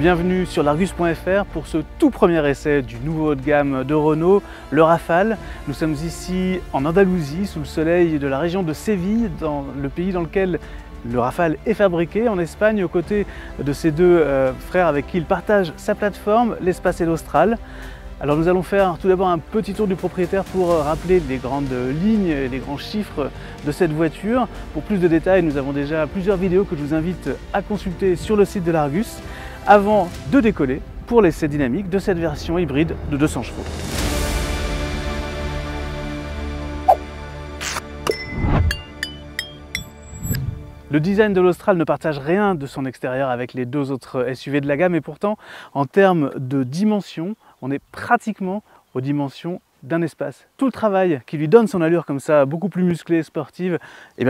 Bienvenue sur l'Argus.fr pour ce tout premier essai du nouveau haut de gamme de Renault, le Rafale. Nous sommes ici en Andalousie, sous le soleil de la région de Séville, dans le pays dans lequel le Rafale est fabriqué, en Espagne, aux côtés de ses deux frères avec qui il partage sa plateforme, l'Espace et l'Austral. Alors nous allons faire tout d'abord un petit tour du propriétaire pour rappeler les grandes lignes et les grands chiffres de cette voiture. Pour plus de détails, nous avons déjà plusieurs vidéos que je vous invite à consulter sur le site de l'Argus avant de décoller pour l'essai dynamique de cette version hybride de 200 chevaux. Le design de l'Austral ne partage rien de son extérieur avec les deux autres SUV de la gamme et pourtant, en termes de dimension, on est pratiquement aux dimensions d'un espace. Tout le travail qui lui donne son allure comme ça, beaucoup plus musclée et sportive,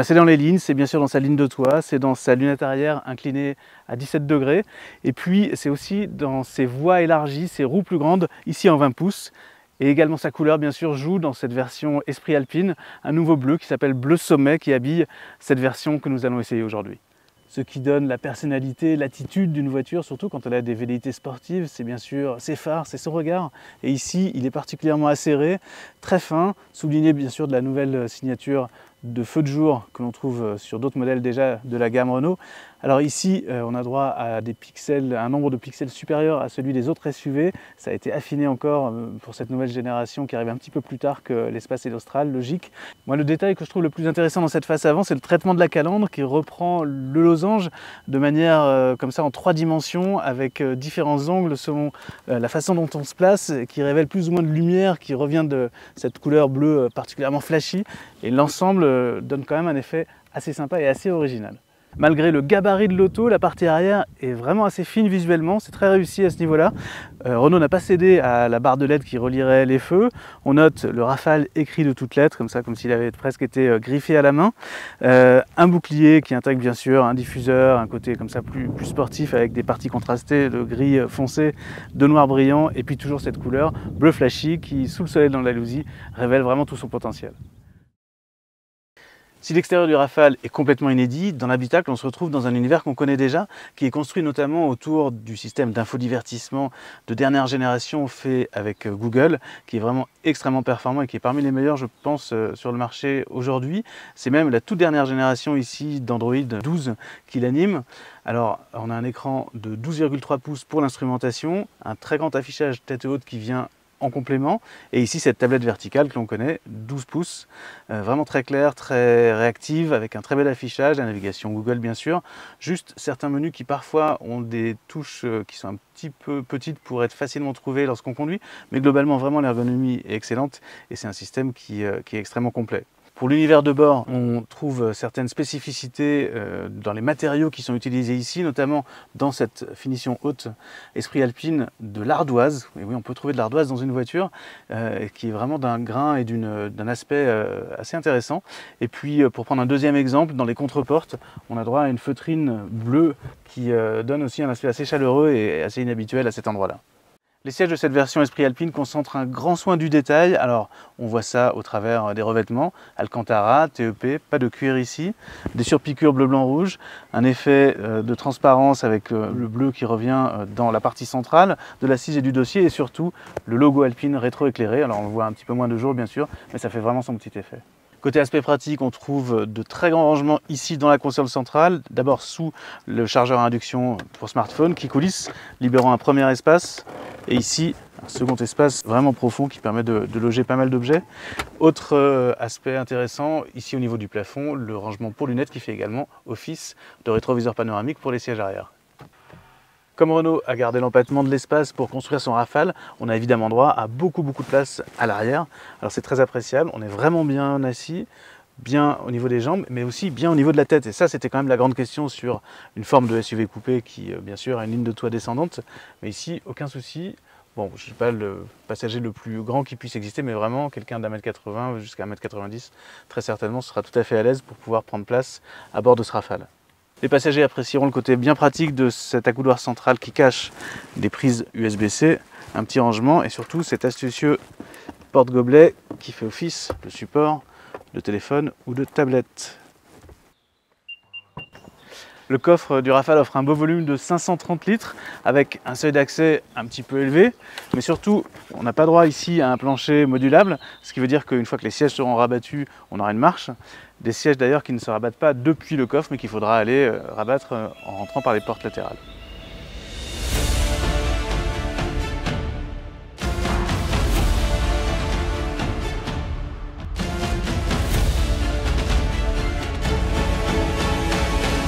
c'est dans les lignes, c'est bien sûr dans sa ligne de toit, c'est dans sa lunette arrière inclinée à 17 degrés, et puis c'est aussi dans ses voies élargies, ses roues plus grandes, ici en 20 pouces. Et également sa couleur bien sûr joue dans cette version Esprit Alpine, un nouveau bleu qui s'appelle Bleu Sommet qui habille cette version que nous allons essayer aujourd'hui. Ce qui donne la personnalité, l'attitude d'une voiture, surtout quand elle a des velléités sportives, c'est bien sûr ses phares, c'est son regard. Et ici, il est particulièrement acéré, très fin, souligné bien sûr de la nouvelle signature de feu de jour que l'on trouve sur d'autres modèles déjà de la gamme Renault. Alors ici, on a droit à des pixels, un nombre de pixels supérieur à celui des autres SUV. Ça a été affiné encore pour cette nouvelle génération qui arrive un petit peu plus tard que l'Espace et l'Austral, logique. Moi, le détail que je trouve le plus intéressant dans cette face avant, c'est le traitement de la calandre qui reprend le losange de manière comme ça en 3 dimensions avec différents angles selon la façon dont on se place, qui révèle plus ou moins de lumière qui revient de cette couleur bleue particulièrement flashy. Et l'ensemble donne quand même un effet assez sympa et assez original. Malgré le gabarit de l'auto, la partie arrière est vraiment assez fine visuellement, c'est très réussi à ce niveau-là. Renault n'a pas cédé à la barre de LED qui relierait les feux. On note le Rafale écrit de toutes lettres, comme ça, comme s'il avait presque été griffé à la main. Un bouclier qui intègre bien sûr un diffuseur, un côté comme ça plus sportif avec des parties contrastées de gris foncé, de noir brillant, et puis toujours cette couleur bleu flashy qui, sous le soleil de l'Andalousie, révèle vraiment tout son potentiel. Si l'extérieur du Rafale est complètement inédit, dans l'habitacle on se retrouve dans un univers qu'on connaît déjà, qui est construit notamment autour du système d'infodivertissement de dernière génération fait avec Google, qui est vraiment extrêmement performant et qui est parmi les meilleurs je pense sur le marché aujourd'hui. C'est même la toute dernière génération ici d'Android 12 qui l'anime. Alors on a un écran de 12,3 pouces pour l'instrumentation, un très grand affichage tête haute qui vient en complément, et ici cette tablette verticale que l'on connaît, 12 pouces, vraiment très claire, très réactive, avec un très bel affichage, la navigation Google bien sûr, juste certains menus qui parfois ont des touches qui sont un petit peu petites pour être facilement trouvées lorsqu'on conduit, mais globalement vraiment l'ergonomie est excellente et c'est un système qui est extrêmement complet. Pour l'univers de bord, on trouve certaines spécificités dans les matériaux qui sont utilisés ici, notamment dans cette finition haute Esprit Alpine de l'ardoise. Et oui, on peut trouver de l'ardoise dans une voiture qui est vraiment d'un grain et d'un aspect assez intéressant. Et puis, pour prendre un deuxième exemple, dans les contreportes, on a droit à une feutrine bleue qui donne aussi un aspect assez chaleureux et assez inhabituel à cet endroit-là. Les sièges de cette version Esprit Alpine concentrent un grand soin du détail. Alors, on voit ça au travers des revêtements, Alcantara, TEP, pas de cuir ici, des surpiqûres bleu, blanc, rouge, un effet de transparence avec le bleu qui revient dans la partie centrale de l'assise et du dossier et surtout le logo Alpine rétro-éclairé. Alors, on le voit un petit peu moins de jour bien sûr, mais ça fait vraiment son petit effet. Côté aspect pratique, on trouve de très grands rangements ici dans la console centrale, d'abord sous le chargeur à induction pour smartphone qui coulisse, libérant un premier espace, et ici un second espace vraiment profond qui permet de loger pas mal d'objets. Autre aspect intéressant, ici au niveau du plafond, le rangement pour lunettes qui fait également office de rétroviseur panoramique pour les sièges arrière. Comme Renault a gardé l'empattement de l'espace pour construire son Rafale, on a évidemment droit à beaucoup de place à l'arrière. Alors c'est très appréciable, on est vraiment bien assis, bien au niveau des jambes, mais aussi bien au niveau de la tête. Et ça, c'était quand même la grande question sur une forme de SUV coupé qui, bien sûr, a une ligne de toit descendante. Mais ici, aucun souci. Bon, je ne suis pas le passager le plus grand qui puisse exister, mais vraiment, quelqu'un d'1,80 m jusqu'à 1,90 m, très certainement, sera tout à fait à l'aise pour pouvoir prendre place à bord de ce Rafale. Les passagers apprécieront le côté bien pratique de cet accoudoir central qui cache des prises USB-C, un petit rangement et surtout cet astucieux porte-gobelet qui fait office de support de téléphone ou de tablette. Le coffre du Rafale offre un beau volume de 530 litres avec un seuil d'accès un petit peu élevé, mais surtout on n'a pas droit ici à un plancher modulable, ce qui veut dire qu'une fois que les sièges seront rabattus, on aura une marche. Des sièges d'ailleurs qui ne se rabattent pas depuis le coffre, mais qu'il faudra aller rabattre en rentrant par les portes latérales.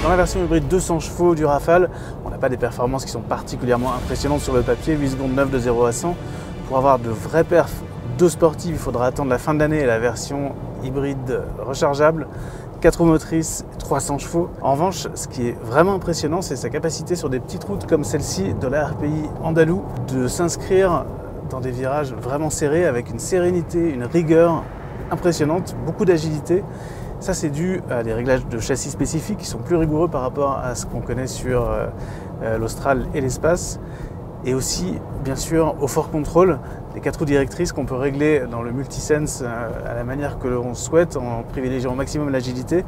Dans la version hybride 200 chevaux du Rafale, on n'a pas des performances qui sont particulièrement impressionnantes sur le papier, 8 secondes 9 de 0 à 100. Pour avoir de vraies perfs de sportives, il faudra attendre la fin de l'année et la version hybride rechargeable, 4 roues motrices, 300 chevaux. En revanche, ce qui est vraiment impressionnant, c'est sa capacité sur des petites routes comme celle-ci de la RPI andalou de s'inscrire dans des virages vraiment serrés avec une sérénité, une rigueur impressionnante, beaucoup d'agilité. Ça, c'est dû à des réglages de châssis spécifiques qui sont plus rigoureux par rapport à ce qu'on connaît sur l'Austral et l'Espace. Et aussi, bien sûr, au Fort Control, les 4 roues directrices qu'on peut régler dans le multisense à la manière que l'on souhaite, en privilégiant au maximum l'agilité,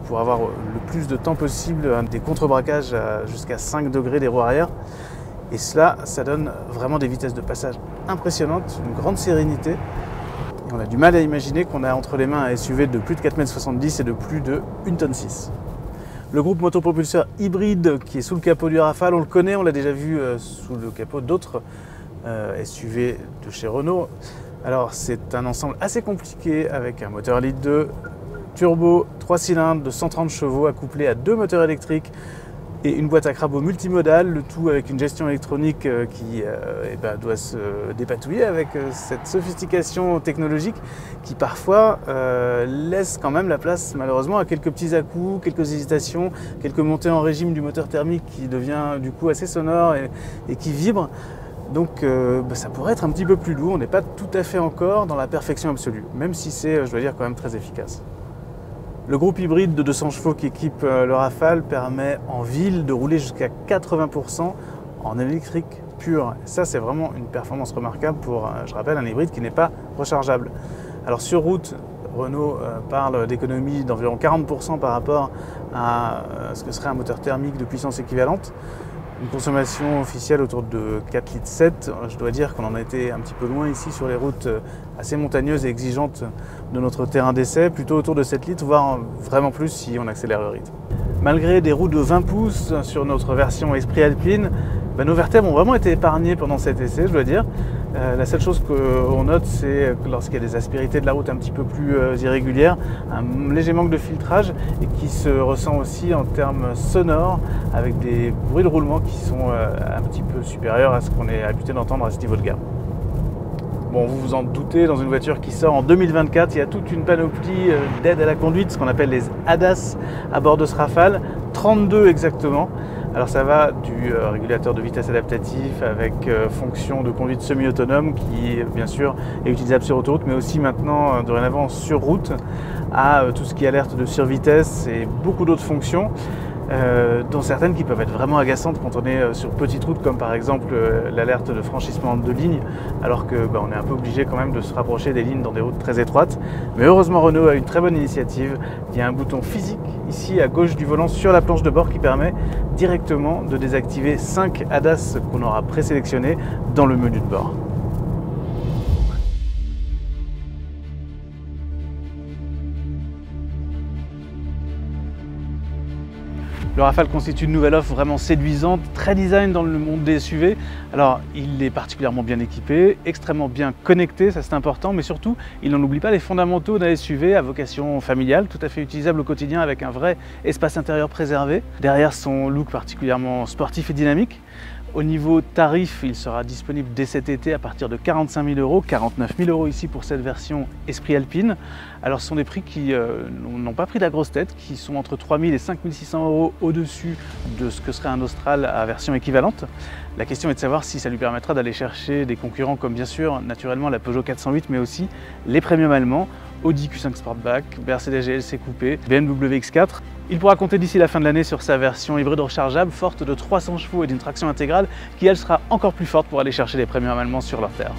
pour avoir le plus de temps possible des contre-braquages jusqu'à 5 degrés des roues arrière. Et cela, ça donne vraiment des vitesses de passage impressionnantes, une grande sérénité. Et on a du mal à imaginer qu'on a entre les mains un SUV de plus de 4,70 m et de plus de 1,6 tonne. Le groupe motopropulseur hybride qui est sous le capot du Rafale, on le connaît, on l'a déjà vu sous le capot d'autres SUV de chez Renault. Alors c'est un ensemble assez compliqué avec un moteur litre 2, turbo, 3 cylindres de 130 chevaux accouplé à 2 moteurs électriques et une boîte à crabot multimodale, le tout avec une gestion électronique qui doit se dépatouiller avec cette sophistication technologique qui parfois laisse quand même la place malheureusement à quelques petits à-coups, quelques hésitations, quelques montées en régime du moteur thermique qui devient du coup assez sonore et qui vibre. Donc ça pourrait être un petit peu plus lourd, on n'est pas tout à fait encore dans la perfection absolue, même si c'est, je dois dire, quand même très efficace. Le groupe hybride de 200 chevaux qui équipe le Rafale permet en ville de rouler jusqu'à 80% en électrique pur. Et ça, c'est vraiment une performance remarquable pour, je rappelle, un hybride qui n'est pas rechargeable. Alors sur route, Renault parle d'économie d'environ 40% par rapport à ce que serait un moteur thermique de puissance équivalente. Une consommation officielle autour de 4,7 litres. Je dois dire qu'on en a été un petit peu loin ici sur les routes assez montagneuses et exigeantes de notre terrain d'essai, plutôt autour de 7 litres, voire vraiment plus si on accélère le rythme. Malgré des roues de 20 pouces sur notre version Esprit Alpine, nos vertèbres ont vraiment été épargnées pendant cet essai, je dois dire. La seule chose qu'on note, c'est que lorsqu'il y a des aspérités de la route un petit peu plus irrégulières, un léger manque de filtrage et qui se ressent aussi en termes sonores avec des bruits de roulement qui sont un petit peu supérieurs à ce qu'on est habitué d'entendre à ce niveau de gamme. Bon, vous vous en doutez, dans une voiture qui sort en 2024, il y a toute une panoplie d'aides à la conduite, ce qu'on appelle les ADAS à bord de ce Rafale, 32 exactement. Alors ça va du régulateur de vitesse adaptatif avec fonction de conduite semi-autonome qui bien sûr est utilisable sur autoroute mais aussi maintenant dorénavant sur route, à tout ce qui est alerte de survitesse et beaucoup d'autres fonctions. Dont certaines qui peuvent être vraiment agaçantes quand on est sur petite route, comme par exemple l'alerte de franchissement de ligne, alors que on est un peu obligé quand même de se rapprocher des lignes dans des routes très étroites. Mais heureusement Renault a une très bonne initiative. Il y a un bouton physique ici à gauche du volant sur la planche de bord qui permet directement de désactiver 5 ADAS qu'on aura présélectionnés dans le menu de bord. Le Rafale constitue une nouvelle offre vraiment séduisante, très design dans le monde des SUV. Alors, il est particulièrement bien équipé, extrêmement bien connecté, ça c'est important, mais surtout, il n'en oublie pas les fondamentaux d'un SUV à vocation familiale, tout à fait utilisable au quotidien avec un vrai espace intérieur préservé. Derrière son look particulièrement sportif et dynamique. Au niveau tarif, il sera disponible dès cet été à partir de 45 000 €, 49 000 € ici pour cette version Esprit Alpine. Alors ce sont des prix qui n'ont pas pris de la grosse tête, qui sont entre 3 000 et 5 600 € au-dessus de ce que serait un Austral à version équivalente. La question est de savoir si ça lui permettra d'aller chercher des concurrents comme bien sûr, naturellement la Peugeot 408, mais aussi les premium allemands, Audi Q5 Sportback, Mercedes GLC Coupé, BMW X4. Il pourra compter d'ici la fin de l'année sur sa version hybride rechargeable forte de 300 chevaux et d'une traction intégrale qui elle sera encore plus forte pour aller chercher les premium allemands sur leur terre.